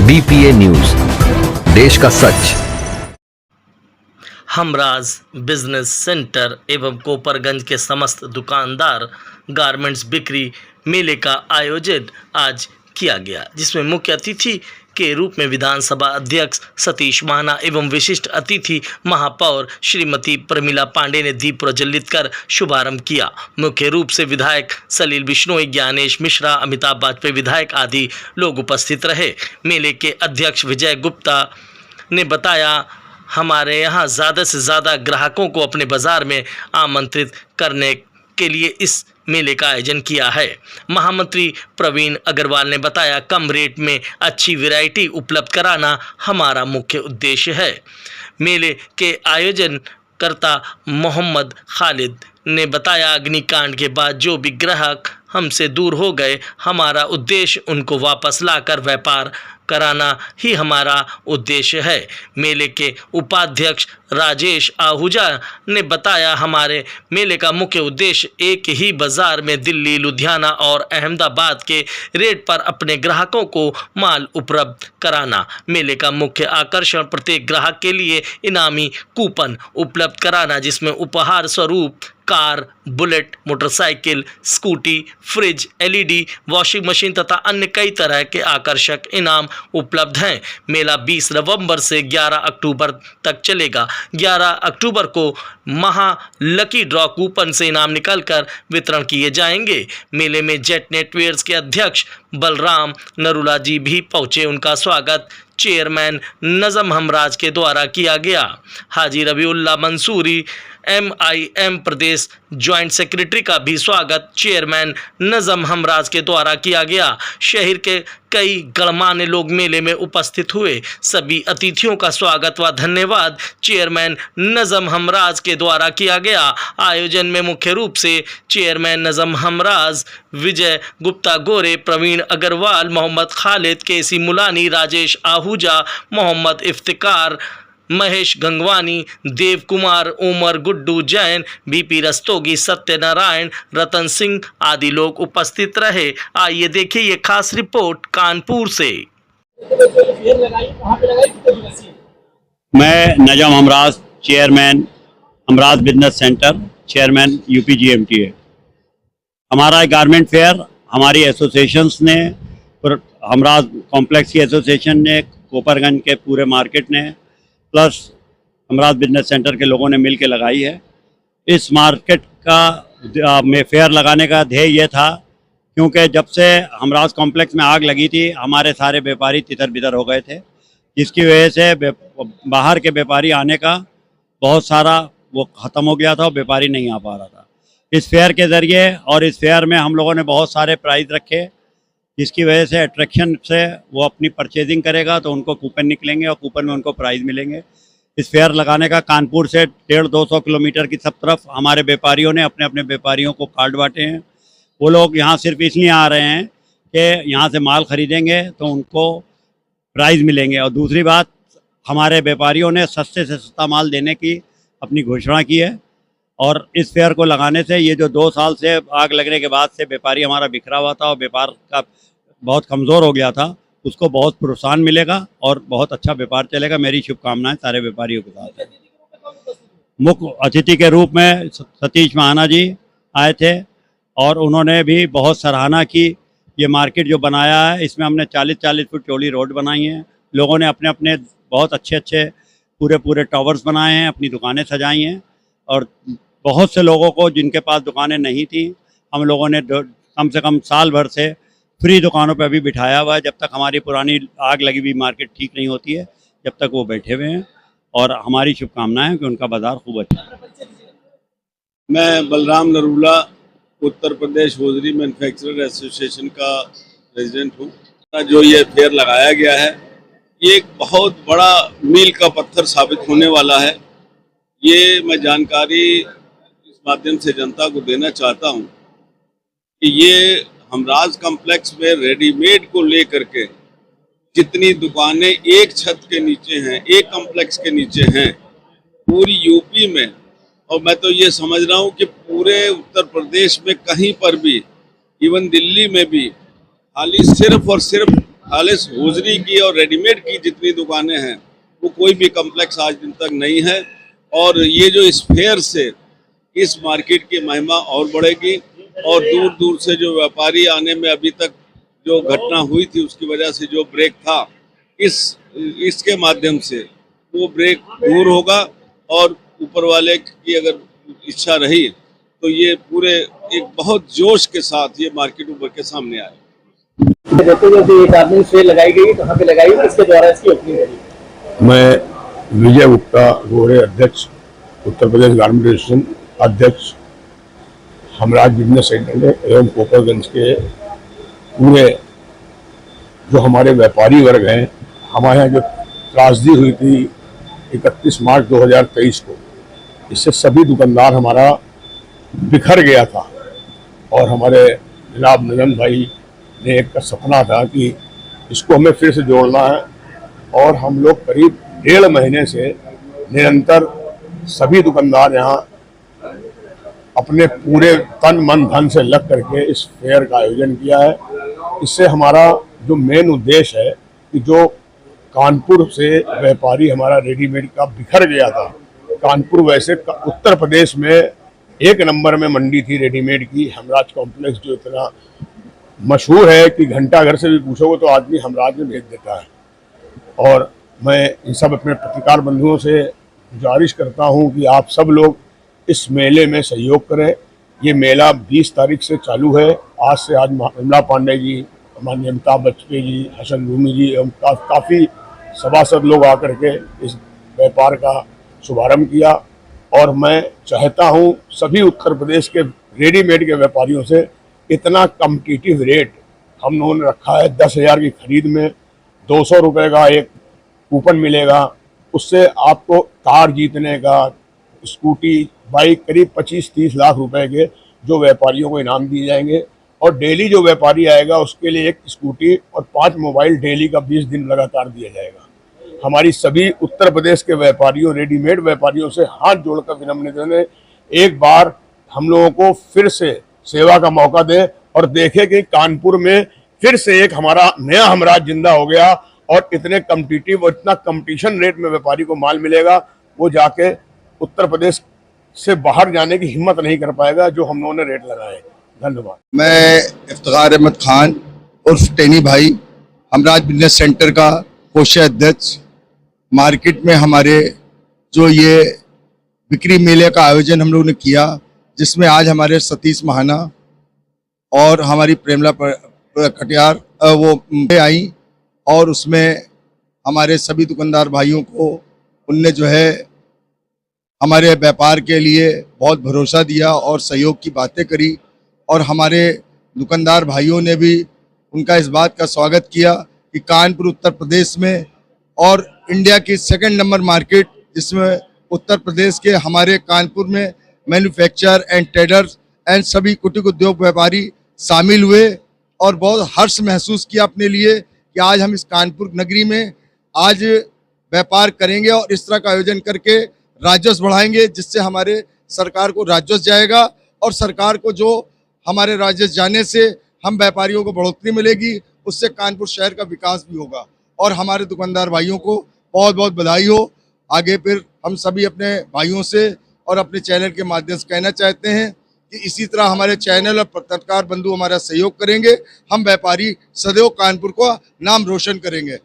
BPA news, देश का सच। Humraaz business centre एवं कोपरगंज के समस्त दुकानदार गारमेंट्स बिक्री मेले का आयोजन आज किया गया, जिसमें मुख्य अतिथि के रूप में विधानसभा अध्यक्ष सतीश महाना एवं विशिष्ट अतिथि महापौर श्रीमती प्रमिला पांडे ने दीप प्रज्वलित कर शुभारंभ किया। मुख्य रूप से विधायक सलील बिश्नोई, ज्ञानेश मिश्रा, अमिताभ वाजपेयी विधायक आदि लोग उपस्थित रहे। मेले के अध्यक्ष विजय गुप्ता ने बताया, हमारे यहाँ ज़्यादा से ज़्यादा ग्राहकों को अपने बाज़ार में आमंत्रित करने के लिए इस मेले का आयोजन किया है। महामंत्री प्रवीण अग्रवाल ने बताया, कम रेट में अच्छी वैरायटी उपलब्ध कराना हमारा मुख्य उद्देश्य है। मेले के आयोजनकर्ता मोहम्मद खालिद ने बताया, अग्निकांड के बाद जो भी ग्राहक हमसे दूर हो गए, हमारा उद्देश्य उनको वापस लाकर व्यापार कराना ही हमारा उद्देश्य है। मेले के उपाध्यक्ष राजेश आहूजा ने बताया, हमारे मेले का मुख्य उद्देश्य एक ही बाज़ार में दिल्ली, लुधियाना और अहमदाबाद के रेट पर अपने ग्राहकों को माल उपलब्ध कराना। मेले का मुख्य आकर्षण प्रत्येक ग्राहक के लिए इनामी कूपन उपलब्ध कराना, जिसमें उपहार स्वरूप car, bullet, motorcycle, scooty, fridge, LED, washing machine तथा अन्य कई तरह के आकर्षक इनाम उपलब्ध हैं। मेला 20 नवंबर से 11 अक्टूबर तक चलेगा। 11 अक्टूबर को महा लकी ड्रॉ कूपन से इनाम निकलकर वितरण किए जाएंगे। मेले में जेट नेटवेयर्स के अध्यक्ष बलराम नरूला जी भी पहुंचे। उनका स्वागत चेयरमैन नजम हमराज के द्वारा किया गया। हाजी रबीउल्ला मंसूरी MIM प्रदेश ज्वाइंट सेक्रेटरी का भी स्वागत चेयरमैन नजम हमराज के द्वारा किया गया। शहर के कई गणमान्य लोग मेले में उपस्थित हुए। सभी अतिथियों का स्वागत व धन्यवाद चेयरमैन नजम हमराज के द्वारा किया गया। आयोजन में मुख्य रूप से चेयरमैन नजम हमराज, विजय गुप्ता गोरे, प्रवीण अग्रवाल, मोहम्मद खालिद, KC मुलानी, राजेश आहूजा, मोहम्मद इफ्तिकार, महेश गंगवानी, देव कुमार, उमर गुड्डू जैन, BP रस्तोगी, सत्यनारायण, रतन सिंह आदि लोग उपस्थित रहे। आइए देखिए ये खास रिपोर्ट कानपुर से। मैं Najam Hamraj, chairman Hamraj business centre, chairman UP GMTA। हमारा गारमेंट फेयर हमारी एसोसिएशंस ने, हमराज कॉम्प्लेक्स की एसोसिएशन ने, कोपरगंज के पूरे मार्केट ने, प्लस हमराज बिजनेस सेंटर के लोगों ने मिल के लगाई है। इस मार्केट का में फेयर लगाने का ध्येय ये था, क्योंकि जब से हमराज कॉम्प्लेक्स में आग लगी थी, हमारे सारे व्यापारी तितर बितर हो गए थे, जिसकी वजह से बाहर के व्यापारी आने का बहुत सारा वो ख़त्म हो गया था और व्यापारी नहीं आ पा रहा था। इस फेयर के ज़रिए और इस फेयर में हम लोगों ने बहुत सारे प्राइज़ रखे, जिसकी वजह से अट्रैक्शन से वो अपनी परचेजिंग करेगा तो उनको कूपन निकलेंगे और कूपन में उनको प्राइज़ मिलेंगे। इस फेयर लगाने का कानपुर से 150-200 किलोमीटर की सब तरफ हमारे व्यापारियों ने अपने अपने व्यापारियों को कार्ड बांटे हैं। वो लोग यहाँ सिर्फ इसलिए आ रहे हैं कि यहाँ से माल ख़रीदेंगे तो उनको प्राइज़ मिलेंगे। और दूसरी बात, हमारे व्यापारियों ने सस्ते से सस्ता माल देने की अपनी घोषणा की है। और इस फेयर को लगाने से ये जो 2 साल से आग लगने के बाद से व्यापारी हमारा बिखरा हुआ था और व्यापार का बहुत कमज़ोर हो गया था, उसको बहुत प्रोत्साहन मिलेगा और बहुत अच्छा व्यापार चलेगा। मेरी शुभकामनाएं सारे व्यापारियों के साथ है। मुख्य अतिथि के रूप में सतीश महाना जी आए थे और उन्होंने भी बहुत सराहना की। ये मार्केट जो बनाया है, इसमें हमने 40-40 फुट चौड़ी रोड बनाई है। लोगों ने अपने अपने बहुत अच्छे पूरे टावर्स बनाए हैं, अपनी दुकानें सजाई हैं और बहुत से लोगों को जिनके पास दुकानें नहीं थी, हम लोगों ने कम से कम साल भर से फ्री दुकानों पे अभी बिठाया हुआ है। जब तक हमारी पुरानी आग लगी हुई मार्केट ठीक नहीं होती है, जब तक वो बैठे हुए हैं और हमारी शुभकामनाएं हैं कि उनका बाजार खूब अच्छा। मैं Balram Narula, Uttar Pradesh hosiery manufacturer association का प्रेसिडेंट हूँ। जो ये फेयर लगाया गया है, ये एक बहुत बड़ा मील का पत्थर साबित होने वाला है। ये मैं जानकारी इस माध्यम से जनता को देना चाहता हूँ कि ये हमराज कॉम्प्लेक्स में रेडीमेड को लेकर के जितनी दुकानें एक छत के नीचे हैं, एक कॉम्प्लेक्स के नीचे हैं, पूरी UP में, और मैं तो ये समझ रहा हूँ कि पूरे उत्तर प्रदेश में कहीं पर भी, इवन दिल्ली में भी, खाली सिर्फ और सिर्फ खालिस होजरी की और रेडीमेड की जितनी दुकानें हैं वो कोई भी कम्प्लेक्स आज दिन तक नहीं है। और ये जो इस फेयर से इस मार्केट की महिमा और बढ़ेगी और दूर दूर से जो व्यापारी आने में अभी तक जो घटना हुई थी उसकी वजह से जो ब्रेक था इसके माध्यम से वो ब्रेक दूर होगा और ऊपर वाले की अगर इच्छा रही तो ये पूरे एक बहुत जोश के साथ ये मार्केट उभर के सामने आए। देखो जो ये गारमेंट फेयर लगाई गई कहाँ पे लगाई गई, किसके द्वारा इसकी ओपनिंग करी? मैं विजय गुप्ता गोरे अध्यक्ष उत्तर प्रदेश गारमेंट एसोसिएशन अध्यक्ष हमराज बिजनेस सेंटर एवं कोपरगंज के पूरे जो हमारे व्यापारी वर्ग हैं, हमारे यहाँ जो त्रासदी हुई थी 31 मार्च 2023 को, इससे सभी दुकानदार हमारा बिखर गया था और हमारे जनाब नजम भाई ने एक का सपना था कि इसको हमें फिर से जोड़ना है और हम लोग करीब 1.5 महीने से निरंतर सभी दुकानदार यहाँ अपने पूरे तन मन धन से लग करके इस फेयर का आयोजन किया है। इससे हमारा जो मेन उद्देश्य है कि जो कानपुर से व्यापारी हमारा रेडीमेड का बिखर गया था, कानपुर वैसे उत्तर प्रदेश में 1 नंबर में मंडी थी रेडीमेड की। हमराज कॉम्प्लेक्स जो इतना मशहूर है कि घंटा घर से भी पूछोगे तो आदमी हमराज में भेज देता है। और मैं इन सब अपने पत्रकार बंधुओं से गुजारिश करता हूं कि आप सब लोग इस मेले में सहयोग करें। ये मेला 20 तारीख से चालू है। आज से आज विमला पांडे जी, माननीय अमिताभ बच्चन जी, हसन रूमी जी एवं काफ़ी सभासद लोग आकर के इस व्यापार का शुभारंभ किया। और मैं चाहता हूं सभी उत्तर प्रदेश के रेडीमेड के व्यापारियों से इतना कम्पिटिटिव रेट हम लोगों ने रखा है। 10,000 की खरीद में 200 रुपये का एक कूपन मिलेगा, उससे आपको कार जीतने का, स्कूटी, बाइक करीब 25-30 लाख रुपए के जो व्यापारियों को इनाम दिए जाएंगे। और डेली जो व्यापारी आएगा उसके लिए 1 स्कूटी और 5 मोबाइल डेली का 20 दिन लगातार दिया जाएगा। हमारी सभी उत्तर प्रदेश के व्यापारियों, रेडीमेड व्यापारियों से हाथ जोड़कर विनम्र निवेदन है, एक बार हम लोगों को फिर से सेवा का मौका दें और देखें कि कानपुर में फिर से एक हमारा नया हमराज जिंदा हो गया और इतने कम्पिटिटिव और इतना कंपटीशन रेट में व्यापारी को माल मिलेगा, वो जाके उत्तर प्रदेश से बाहर जाने की हिम्मत नहीं कर पाएगा जो हम लोगों ने रेट लगाए। धन्यवाद। मैं इफ्तिखार अहमद खान उर्फ टेनी भाई, हमराज बिजनेस सेंटर का कोषाध्यक्ष। मार्केट में हमारे जो ये बिक्री मेले का आयोजन हम लोगों ने किया, जिसमें आज हमारे सतीश महाना और हमारी प्रेमला कटियार वो आई और उसमें हमारे सभी दुकानदार भाइयों को उनने जो है हमारे व्यापार के लिए बहुत भरोसा दिया और सहयोग की बातें करी। और हमारे दुकानदार भाइयों ने भी उनका इस बात का स्वागत किया कि कानपुर उत्तर प्रदेश में और इंडिया की 2nd नंबर मार्केट, जिसमें उत्तर प्रदेश के हमारे कानपुर में मैन्युफैक्चर एंड ट्रेडर्स एंड सभी कुटीर उद्योग व्यापारी शामिल हुए और बहुत हर्ष महसूस किया अपने लिए कि आज हम इस कानपुर नगरी में आज व्यापार करेंगे और इस तरह का आयोजन करके राजस्व बढ़ाएंगे, जिससे हमारे सरकार को राजस्व जाएगा और सरकार को जो हमारे राजस्व जाने से हम व्यापारियों को बढ़ोतरी मिलेगी, उससे कानपुर शहर का विकास भी होगा। और हमारे दुकानदार भाइयों को बहुत बहुत बधाई हो। आगे फिर हम सभी अपने भाइयों से और अपने चैनल के माध्यम से कहना चाहते हैं कि इसी तरह हमारे चैनल और पत्रकार बंधु हमारा सहयोग करेंगे। हम व्यापारी सदैव कानपुर का नाम रोशन करेंगे।